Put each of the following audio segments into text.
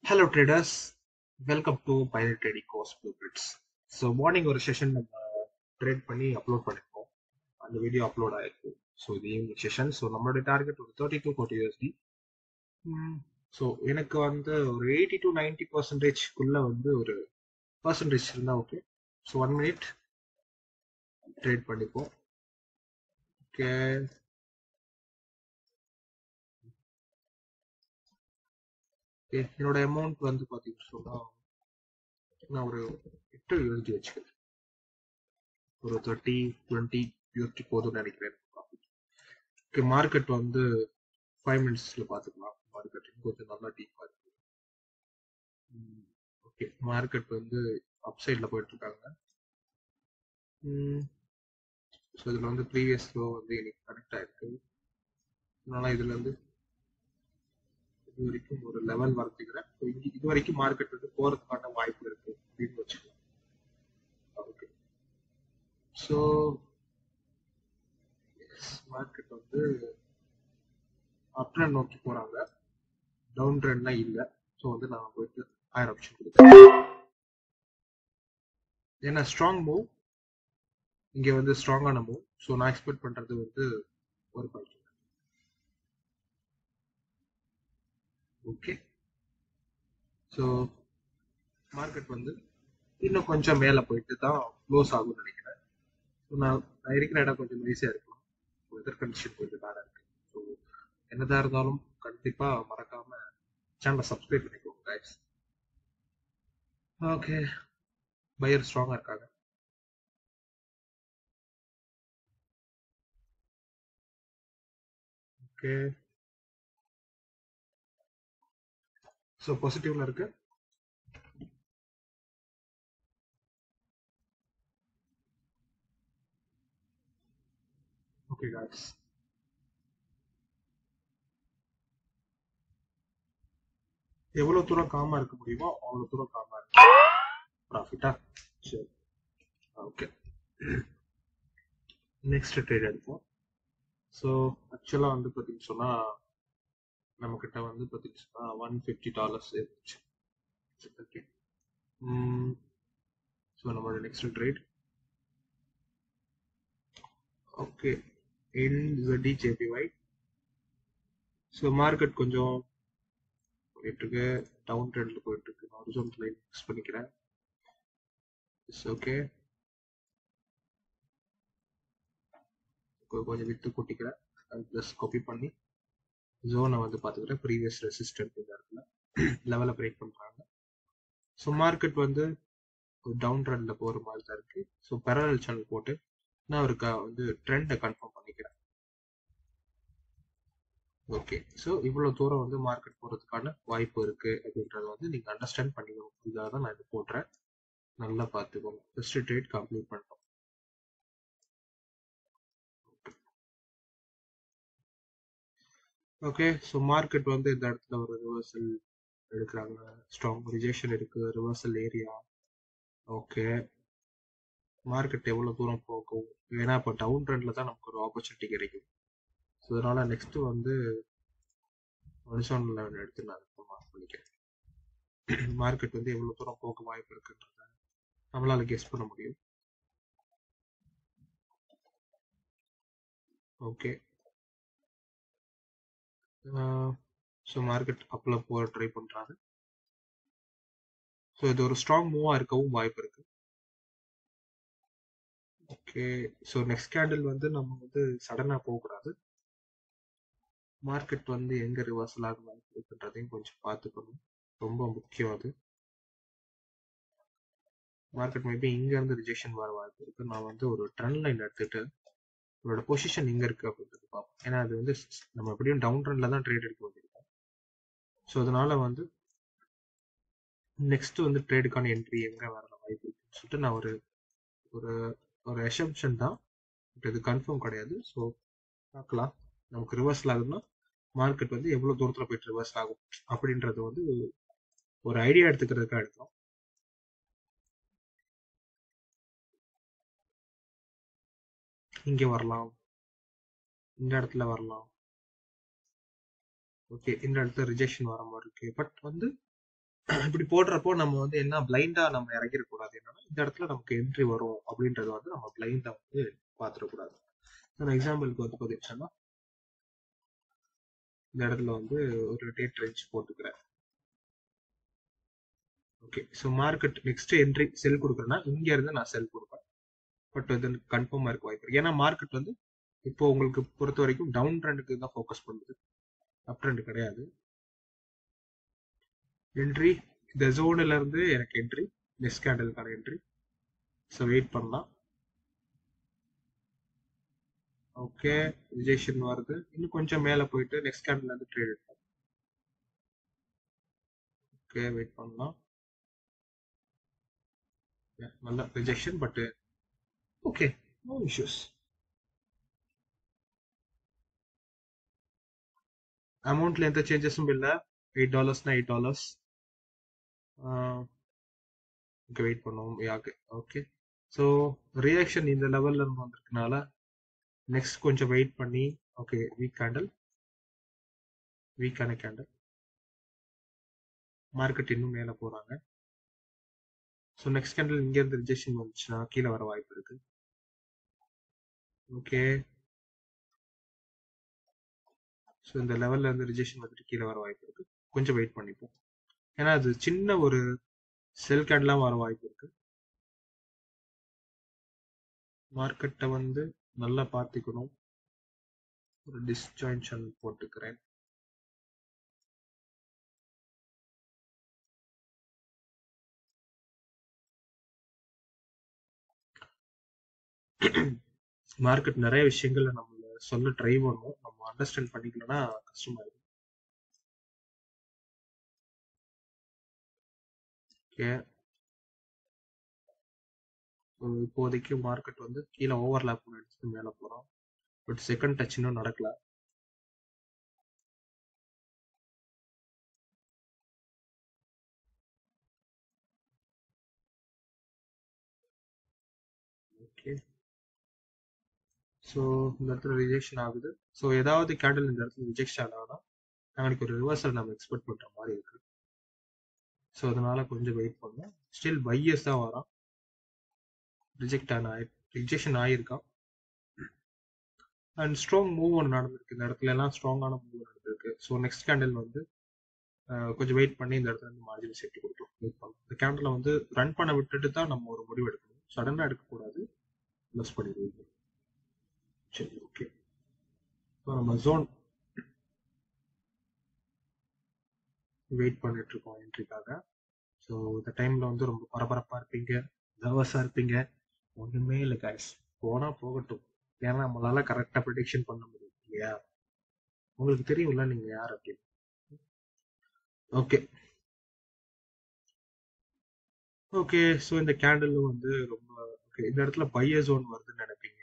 Hello traders, welcome to Pirate Trading Course Blueprints. So morning ஒரு session நம்ம trade பண்ணி upload பண்ணிருக்கோம். அந்த வீடியோ அப்லோட் ஆயிருக்கு. ஸோ இது ஈவினிங் செஷன். ஸோ நம்மளோட டார்கெட் ஒரு 32 USD. ஸோ எனக்கு வந்து ஒரு 80 to 90% வந்து ஒரு பர்சன்டேஜ் இருந்தால் ஓகே. ஸோ 1 minute ட்ரேட் பண்ணிப்போம். ஓகே, என்னோட அமௌண்ட் வந்து பார்த்தீங்கன்னு சொன்னால் நான் ஒரு 8 USD வச்சுக்கிறேன். ஒரு 30-20 USD போதும்னு நினைக்கிறேன். ஓகே, மார்க்கெட் வந்து 5 மினிட்ஸ்ல பார்த்துக்கலாம். மார்க்கெட் கொஞ்சம் நல்லா டீப்பாக இருக்கு. ஓகே, மார்க்கெட் வந்து அப் சைடில் போயிட்டு இருக்காங்க. ஸோ இதில் வந்து ப்ரீவியஸ் லோ வந்து எனக்கு கனெக்ட் ஆயிருக்கு. அதனால இதுல இருந்து இது வரைக்கும் ஒரு லெவல் வரைஞ்சிக்கிறேன். ஸோ இது வரைக்கும் மார்க்கெட் வந்து போறதுக்கான வாய்ப்பு இருக்கு அப்படின்னு வச்சுக்கலாம். ஓகே, ஸோ மார்க்கெட் வந்து அப் ட்ரெண்ட் நோக்கி போறாங்க, டவுன் ட்ரெண்ட்லாம் இல்லை. ஸோ வந்து நான் போயிட்டு ஹையர் ஆப்ஷன் கொடுத்தேன். ஏன்னா ஸ்ட்ராங் மூவ் இங்க வந்து ஸ்ட்ராங்கான மூவ். ஸோ நான் எக்ஸ்பெக்ட் பண்றது வந்து ஒரு பாயிண்ட். ஓகே, ஸோ மார்க்கெட் வந்து இன்னும் கொஞ்சம் மேலே போயிட்டு தான் க்ளோஸ் ஆகும்னு நினைக்கிறேன். ஸோ நான் இருக்கிற இடம் கொஞ்சம் ஈஸியாக இருக்கும். வெதர் கண்டிஷன் கொஞ்சம் பேடாக இருக்கு. ஸோ என்னதான் இருந்தாலும் கண்டிப்பாக மறக்காம சேனலை சப்ஸ்கிரைப் பண்ணிக்கோங்க கைஸ். ஓகே, பையர் ஸ்ட்ராங்காக இருக்காங்க. ஓகே, ஸோ பாசிட்டிவ்ல இருக்கு. ஓகே கைஸ், எவ்வளோ தூரம் காமா இருக்க முடியுமோ அவ்வளோ தூரம் காமா இருக்கு. ப்ராஃபிட்டா? சரி, ஓகே. நெக்ஸ்ட் ட்ரேட் எடுப்போம். ஸோ ஆக்சுவலாக வந்து பார்த்தீங்கன்னு சொன்னால் நம்மக்கிட்ட வந்து பார்த்தீங்கன்னு சொன்னால் $150 இருந்துச்சு. ஓகே, ஸோ நம்மளோட next trade okay NZDJPY. So market கொஞ்சம் போயிட்டு இருக்கு, டவுன் ட்ரெண்ட்ல போயிட்டு இருக்கு. நான் ஹாரிசான்டல் லைன் ஃபிக்ஸ் பண்ணிக்கிறேன். இட்ஸ் ஓகே, கொஞ்சம் வித்து கொட்டிக்கிறேன். ப்ளஸ் காப்பி பண்ணி ஜோனை வந்து பார்த்துக்கிறேன். ப்ரீவியஸ் ரெசிஸ்டன்ட் இந்த இடத்துல லெவலை பிரேக் பண்ணுறாங்க. ஸோ மார்க்கெட் வந்து ஒரு டவுன் ட்ரெண்ட்ல போகிற மாதிரி தான் இருக்கு. ஸோ பேரலல் சேனல் போட்டு நான் ஒரு வந்து ட்ரெண்டை கன்ஃபார்ம் பண்ணிக்கிறேன். ஓகே, ஸோ இவ்வளோ தூரம் வந்து மார்க்கெட் போகிறதுக்கான வாய்ப்பு இருக்கு அப்படின்றத வந்து நீங்கள் அண்டர்ஸ்டாண்ட் பண்ணிக்கணும். இதாக தான் நான் இது போடுறேன். நல்லா பார்த்துக்கோங்க. ஃபர்ஸ்ட் ட்ரேட் கம்ப்ளீட் பண்ணிட்டோம். ஓகே, ஸோ மார்க்கெட் வந்து இந்த இடத்துல ஒரு ரிவர்சல் எடுக்கிறாங்க. ஸ்ட்ராங் ரிஜெக்ஷன் இருக்கு, ரிவர்சல் ஏரியா. ஓகே, மார்க்கெட் எவ்வளோ தூரம் போகும்? ஏன்னா இப்போ டவுன் ட்ரெண்ட்ல தான் நமக்கு ஒரு ஆப்பர்ச்சுனிட்டி கிடைக்கும். ஸோ அதனால நெக்ஸ்ட் வந்து ஹாரிசான்டல் லைன் எடுத்து நான் மார்க் பண்ணிக்கிறேன். மார்க்கெட் வந்து எவ்வளோ தூரம் போக வாய்ப்பு இருக்குன்றத நம்மளால கெஸ் பண்ண முடியும். ஓகே, ஸோ மார்க்கெட் அப்பில் போக ட்ரை பண்ணுறாங்க. ஸோ இது ஒரு ஸ்ட்ராங் மூவாக இருக்கவும் வாய்ப்பு இருக்கு. ஓகே, ஸோ நெக்ஸ்ட் கேண்டில் வந்து நம்ம வந்து சடனாக போகக்கூடாது. மார்க்கெட் வந்து எங்கே ரிவர்சல் ஆக வாய்ப்பு இருக்குன்றதையும் கொஞ்சம் பார்த்துக்கணும். ரொம்ப முக்கியம் அது. மார்க்கெட் மேபி இங்கேருந்து ரிஜெக்ஷன் வர வாய்ப்பு இருக்கு. நான் வந்து ஒரு ட்ரெண்ட் லைன் எடுத்துட்டு உங்களோட பொசிஷன் இங்கே இருக்கு அப்படின்றது பார்ப்போம். ஏன்னா அது வந்து நம்ம எப்படியும் டவுன் ட்ரெண்ட்ல தான் ட்ரேட் எடுக்க வேண்டியிருக்கோம். ஸோ அதனால வந்து நெக்ஸ்ட் வந்து ட்ரேடுக்கான என்ட்ரி எங்கே வர வாய்ப்பு இருக்குன்னு சொல்லிட்டு நான் ஒரு ஒரு ஒரு அசம்ஷன் தான், பட் இது கன்ஃபார்ம் கிடையாது. ஸோ பார்க்கலாம். நமக்கு ரிவர்சல் ஆகுதுன்னா மார்க்கெட் வந்து எவ்வளோ தூரத்தில் போயிட்டு ரிவர்சல் ஆகும் அப்படின்றது வந்து ஒரு ஐடியா எடுத்துக்கிறதுக்காக எடுக்கிறோம். இங்கே வரலாம், இந்த இடத்துல வரலாம். ஓகே, இந்த இடத்துல ரிஜெக்ஷன் வர மாதிரி இருக்கு. பட் வந்து இப்படி போடுறப்போ நம்ம வந்து என்ன பிளைண்டா நம்ம இறங்கிடக்கூடாது. என்னன்னா இந்த இடத்துல நமக்கு என்ட்ரி வரும் அப்படின்றத வந்து நம்ம பிளைண்டா வந்து பாத்துடக்கூடாது. எக்ஸாம்பிளுக்கு வந்து பாத்தீங்கன்னா இந்த இடத்துல வந்து ஒரு டேட் ரேஞ்ச் போட்டுக்கிறேன். Okay, so market next entry sell கொடுக்குறேன்னா இங்க இருந்து நான் செல் கொடுப்பேன். பட் இது கன்ஃபார்மா இருக்க வாய்ப்பு இருக்கு. ஏன்னா மார்க்கெட் வந்து இப்போ உங்களுக்கு பொறுத்த வரைக்கும் டவுன் ட்ரெண்டுக்கு தான் ஃபோக்கஸ் பண்ணுது, அப் ட்ரெண்ட் கிடையாது. என்ட்ரி இந்த ஜோன்ல இருந்து எனக்கு என்ட்ரி, நெக்ஸ்ட் கேண்டலுக்கான என்ட்ரி. ஸோ வெயிட் பண்ணலாம். ஓகே, ரிஜெக்ஷன் வருது. இன்னும் கொஞ்சம் மேலே போயிட்டு நெக்ஸ்ட் கேண்டில் வந்து ட்ரேட் எடுப்போம். ஓகே, வெயிட் பண்ணலாம். நல்ல rejection, but okay, no issues. அமௌண்ட்ல எந்த சேஞ்சஸும் இல்லை. $8 $8. ஓகே, வெயிட் பண்ணுவோம். ஓகே, ஸோ ரியாக்ஷன் இந்த லெவல்ல இருந்து வந்திருக்கனால நெக்ஸ்ட் கொஞ்சம் வெயிட் பண்ணி, ஓகே வீக் கேண்டல், வீக்கான கேண்டல், மார்க்கெட் இன்னும் மேலே போறாங்க. ஸோ நெக்ஸ்ட் கேண்டல் இங்க இருந்து ரிஜெக்ஷன் வந்துச்சுன்னா கீழே வர வாய்ப்பு இருக்கு. ஓகே, ஸோ இந்த லெவல்ல இருந்து ரிஜெக்ஷன் வந்துட்டு கீழே வர வாய்ப்பு இருக்கு. கொஞ்சம் வெயிட் பண்ணிப்போம், ஏன்னா அது சின்ன ஒரு செல் கேண்டலாம் வர வாய்ப்பு இருக்கு. மார்க்கெட்டை வந்து நல்லா பார்த்துக்கணும். ஒரு டிஸ்ஜாயின்ஷன் போட்டுக்கிறேன். மார்க்கெட் நிறைய விஷயங்கள்ல நம்மள சொல்ல ட்ரை பண்ணுவோம், நம்ம அண்டர்ஸ்டாண்ட் பண்ணிக்கலன்னா கஷ்டமா இருக்கும். ஓகே, இப்போதைக்கு மார்க்கெட் வந்து கீழே ஓவர்லாப் எடுத்துட்டு மேலே போறோம். பட் செகண்ட் டச் இன்னும் நடக்கல. ஓகே, ஸோ இந்த இடத்துல ரிஜெக்ஷன் ஆகுது. ஸோ ஏதாவது கேண்டில் இந்த இடத்துல ரிஜெக்ஷன் ஆனா நாளைக்கு ஒரு ரிவர்சல் நம்ம எக்ஸ்பெக்ட் பண்ற மாதிரி இருக்கு. ஸோ அதனால கொஞ்சம் வெயிட் பண்ணோம். ஸ்டில் பையர்ஸ் தான் வரான். ரிஜெக்ஷன் ஆயிருக்கான். அண்ட் ஸ்ட்ராங் மூவ் ஒன்று நடந்திருக்கு. இந்த இடத்துல எல்லாம் ஸ்ட்ராங்கான மூவ் நடந்திருக்கு. ஸோ நெக்ஸ்ட் கேண்டில் வந்து கொஞ்சம் வெயிட் பண்ணி இந்த இடத்துல இருந்து மார்ஜின் செட் கொடுக்கும். வெயிட் பண்ணலாம். இந்த கேண்டில் வந்து ரன் பண்ண விட்டுட்டு தான் நம்ம ஒரு முடிவு எடுக்கணும். சடனாக எடுக்கக்கூடாது, லெஸ் பண்ணிடுவோம். சரி, ஓகே, இப்போ நம்ம ஜோன் வெயிட் பண்ணிட்டு இருக்கோம் என்ட்ரிக்காக. ஸோ இந்த டைம்ல வந்து ரொம்ப பரபரப்பா இருப்பீங்க, நர்வஸா இருப்பீங்க. ஒண்ணுமே இல்லை கைஸ், போனா போகட்டும். ஏன்னா நம்மளால கரெக்டா ப்ரிடிக்ஷன் பண்ண முடியும் இல்லையா? உங்களுக்கு தெரியும்ல நீங்க யார் அப்படின்னு. ஓகே, ஓகே, ஸோ இந்த கேண்டில் வந்து ரொம்ப ஓகே. இந்த இடத்துல பையர் ஜோன் வருதுன்னு நினைப்பீங்க.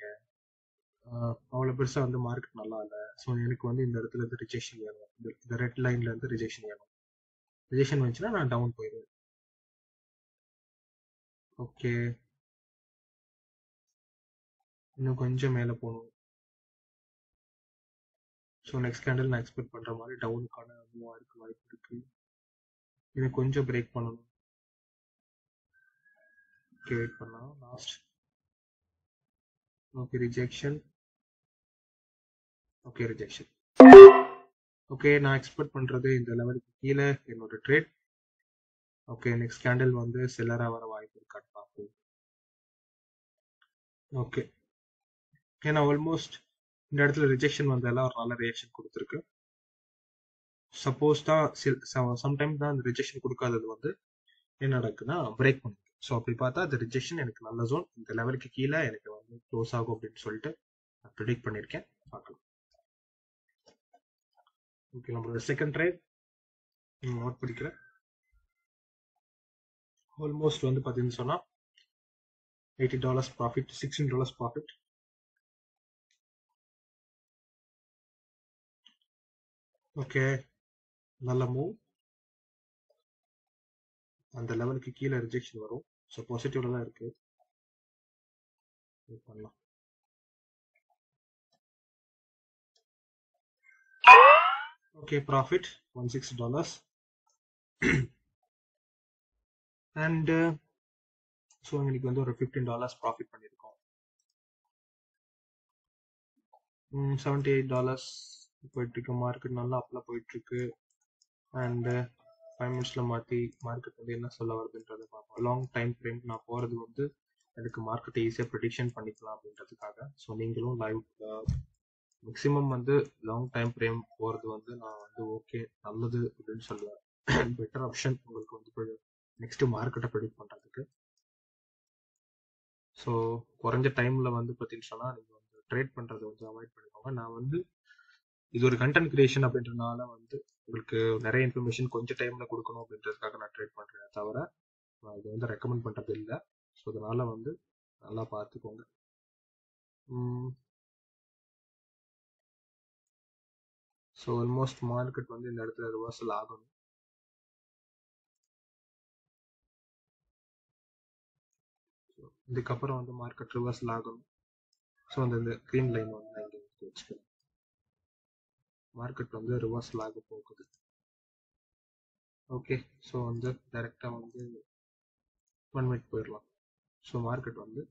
அவ்வளோ பெருசா வந்து மார்க்கெட் நல்லா இல்லை. ஸோ எனக்கு வந்து இந்த இடத்துல இருந்து ரிஜெக்ஷன் வேணும். இந்த ரெட் லைன்ல இருந்து ரிஜெக்ஷன் வேணும். ரிஜெக்ஷன் வந்துச்சுன்னா நான் டவுன் போயிடுவேன். ஓகே, இன்னும் கொஞ்சம் மேலே போகணும். ஸோ நெக்ஸ்ட் கேண்டில் நான் எக்ஸ்பெக்ட் பண்ற மாதிரி டவுனுக்கான மூவ் ஆயிருக்கு வாய்ப்பு இருக்கு. இது கொஞ்சம் பிரேக் பண்ணணும். ஓகே, வெயிட் பண்ணலாம். Last okay, rejection. Okay, rejection. Okay, நான் எக்ஸ்பெக்ட் பண்றது இந்த லெவலுக்கு கீழே என்னோட ட்ரேட். ஓகே, நெக்ஸ்ட் கேண்டில் வந்து செல்லரா வர வாய்ப்பு இருக்கான்னு பார்ப்போம். ஓகே, ஏன்னா ஆல்மோஸ்ட் இந்த இடத்துல ரிஜெக்ஷன் வந்தாலும் ஒரு நல்ல ரியாக்ஷன் கொடுத்துருக்கு. சப்போஸ் தான் சம்டைம்ஸ் தான் அந்த ரிஜெக்ஷன் கொடுக்காதது வந்து என்ன நடக்குன்னா பிரேக் பண்ணுது. ஸோ அப்படி பார்த்தா அந்த ரிஜெக்ஷன் எனக்கு நல்ல ஜோன். இந்த லெவலுக்கு கீழே எனக்கு வந்து க்ளோஸ் ஆகும் அப்படின்னு சொல்லிட்டு நான் ப்ரிடிக்ட் பண்ணியிருக்கேன். பார்க்கலாம். ஓகே, நம்மளோட செகண்ட் ட்ரேட் நோட் பண்ணிக்கிறேன். ஆல்மோஸ்ட் வந்து பார்த்தீங்கன்னு சொன்னா $80 ப்ராஃபிட், $16 ப்ராஃபிட். ஓகே, நல்ல மூவ். அந்த லெவலுக்கு கீழே ரிஜெக்ஷன் வரும். ஸோ பாசிட்டிவ்ல தான் இருக்கு. பண்ணலாம். Okay, profit $16. அண்ட் ஸோ இன்னைக்கு வந்து ஒரு $15 ப்ராஃபிட் பண்ணியிருக்கோம். $78 போயிட்டு இருக்கு. மார்க்கெட் நல்லா அப்ல போயிட்டு இருக்கு. அண்ட் 5 மினிட்ஸ்ல மாற்றி மார்க்கெட் வந்து என்ன சொல்ல வருதுன்றதை பார்ப்போம். லாங் டைம் ஃப்ரேம் நான் போகிறது வந்து எனக்கு மார்க்கெட்டை ஈஸியாக ப்ரெடிக்ஷன் பண்ணிக்கலாம் அப்படின்றதுக்காக. ஸோ நீங்களும் லைவ் மேக்ஸிமம் வந்து லாங் டைம் ஃப்ரேம் போகிறது வந்து நான் வந்து ஓகே நல்லது அப்படின்னு சொல்லுவேன். பெட்டர் ஆப்ஷன் உங்களுக்கு வந்து நெக்ஸ்ட் மார்க்கெட்டை ப்ரெடிக்ட் பண்ணுறதுக்கு. ஸோ குறைஞ்ச டைமில் வந்து பார்த்தீங்கன்னு சொன்னால் நீங்கள் வந்து ட்ரேட் பண்ணுறதை வந்து அவாய்ட் பண்ணிக்கோங்க. நான் வந்து இது ஒரு கண்டென்ட் கிரியேஷன் அப்படின்றதுனால வந்து உங்களுக்கு நிறைய இன்ஃபர்மேஷன் கொஞ்சம் டைமில் கொடுக்கணும் அப்படின்றதுக்காக நான் ட்ரேட் பண்ணுறேன் தவிர நான் இதை வந்து ரெக்கமெண்ட் பண்ணுறது இல்லை. ஸோ அதனால் வந்து நல்லா பார்த்துக்கோங்க. ஸோ ஆல்மோஸ்ட் மார்க்கெட் வந்து இந்த இடத்துல ரிவர்சல் ஆகணும். இதுக்கப்புறம் வந்து மார்க்கெட் ரிவர்சல் ஆகணும். ஸோ அந்த க்ரீன் லைன் வந்து நான் இங்கே வச்சுக்கிறேன். மார்க்கெட் வந்து ரிவர்சல் ஆக போகுது. ஓகே, ஸோ வந்து டைரெக்டாக வந்து 1 மினிட் போயிடலாம். ஸோ மார்க்கெட் வந்து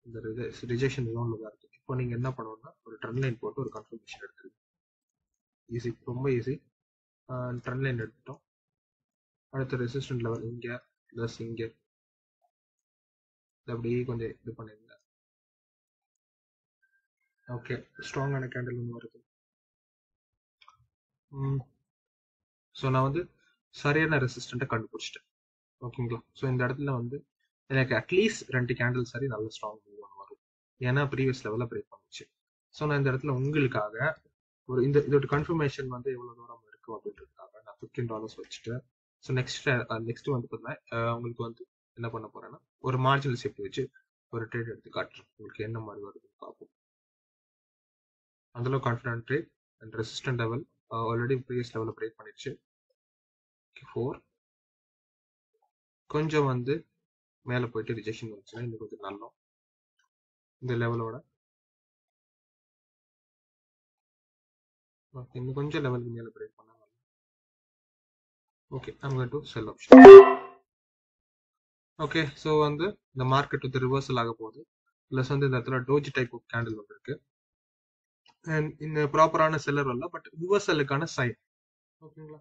இந்த ரிஜெக்ஷன் ஜோனில் தான் இருக்குது. இப்போ நீங்கள் என்ன பண்ணணும்னா ஒரு ட்ரெண்ட் லைன் போட்டு ஒரு கன்ஃபர்மேஷன் எடுத்துருங்க. ஈஸி, ரொம்ப ஈஸி. ட்ரெண்ட் லைன் எடுத்துட்டோம். அடுத்த ரெசிஸ்டன்ட் லெவல் இங்கே ப்ளஸ் இங்கே அப்படியே கொஞ்சம் இது பண்ணிருங்க. ஓகே, ஸ்ட்ராங்கான கேண்டில் ஒன்று வருது. ஸோ நான் வந்து சரியான ரெசிஸ்டண்ட்டை கண்டுபிடிச்சிட்டேன். ஓகேங்களா? ஸோ இந்த இடத்துல வந்து எனக்கு அட்லீஸ்ட் 2 கேண்டில் சரி நல்ல ஸ்ட்ராங் மூவ் வரும். ஏன்னா ப்ரீவியஸ் லெவலில் பிரேக் பண்ணுச்சு. ஸோ நான் இந்த இடத்துல உங்களுக்காக ஒரு இதோட கன்ஃபர்மேஷன் வந்து எவ்வளோ தூரம் இருக்கும் அப்படின்றதுக்காக நான் $15 வச்சுட்டு ஸோ நெக்ஸ்ட் வந்து பார்த்தீங்கன்னா உங்களுக்கு வந்து என்ன பண்ண போறேன்னா ஒரு மார்ஜினல் சேஃப்டி வச்சு ஒரு ட்ரேட் எடுத்து காட்டுறேன். உங்களுக்கு என்ன மாதிரி வருதுன்னு பார்ப்போம். அந்தளவு confident trade and resistant level already previous லெவலில் பிரேக் பண்ணிடுச்சு. 4 கொஞ்சம் வந்து மேலே போயிட்டு ரிஜெக்ஷன் வந்துச்சுன்னா இன்னும் கொஞ்சம் நல்லா இந்த லெவலோட இன்னும் கொஞ்சம் லெவலுக்கு மேலே பிரேக் பண்ண நல்லா. Okay, I'm going to sell option. Okay, so வந்து இந்த மார்க்கெட் வந்து ரிவர்சல் ஆக போகுது. ப்ளஸ் வந்து இந்த இடத்துல டோஜி டைப் ஆஃப் கேண்டில் வந்துருக்கு. அண்ட் இந்த ப்ராப்பரான செல்லர் வரல, பட் ரிவர்சலுக்கான சைன். ஓகேங்களா?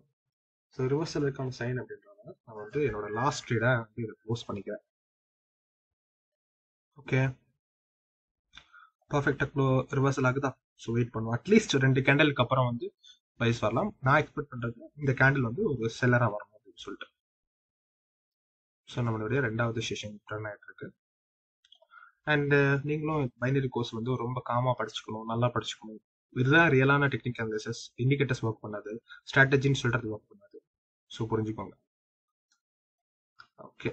ஸோ ரிவர்சலுக்கான சைன் அப்படின்றதுனால நான் வந்து என்னோட லாஸ்ட் ட்ரேடை வந்து இதை க்ளோஸ் பண்ணிக்கிறேன். ஓகே, பர்ஃபெக்டாக ரிவர்சல் ஆகுதா? ஸோ வெயிட் பண்ணுவோம். அட்லீஸ்ட் 2 கேண்டலுக்கு அப்புறம் வந்து ப்ரைஸ் வரலாம். நான் எக்ஸ்பெக்ட் பண்ணுறது இந்த கேண்டில் வந்து ஒரு செல்லராக வரணும் அப்படின்னு சொல்லிட்டு. ஸோ நம்மளுடைய 2வது செஷன் ரன் ஆகிட்டு இருக்கு. அண்ட் நீங்களும் பைனரி கோர்ஸ் வந்து ரொம்ப காமாக படிச்சுக்கணும், நல்லா படிச்சுக்கணும். இதுதான் ரியலான டெக்னிக்கல் அனாலிசிஸ். இண்டிகேட்டர்ஸ் ஒர்க் பண்ணாது, ஸ்ட்ராட்டஜின்னு சொல்றது ஒர்க் பண்ணாது. ஸோ புரிஞ்சுக்கோங்க. ஓகே,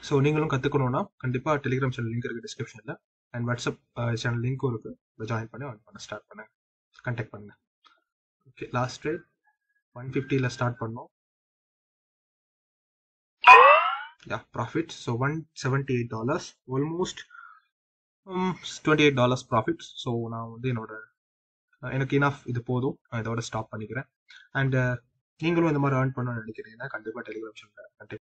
ஸோ நீங்களும் கற்றுக்கணும்னா கண்டிப்பாக டெலிகிராம் சேனல் லிங்க் இருக்குது டிஸ்கிரிப்ஷனில். அண்ட் வாட்ஸ்அப் சேனல் லிங்க்கும் இருக்குது. ஜாயின் பண்ணி ஸ்டார்ட் பண்ணுங்க, கான்டாக்ட் பண்ணுங்க. ஓகே, லாஸ்ட் ட்ரேட் 150ல ஸ்டார்ட் பண்ணோம். Profit. So $178, almost $28 profit. So நான் வந்து எனக்கு இனஃப், இது போதும், நான் இதோட ஸ்டாப் பண்ணிக்கிறேன். அண்ட் நீங்களும் இந்த மாதிரி ஏர்ன் பண்ணணும்னு நினைக்கிறீங்கன்னா கண்டிப்பாக டெலிகிராம் சேனல்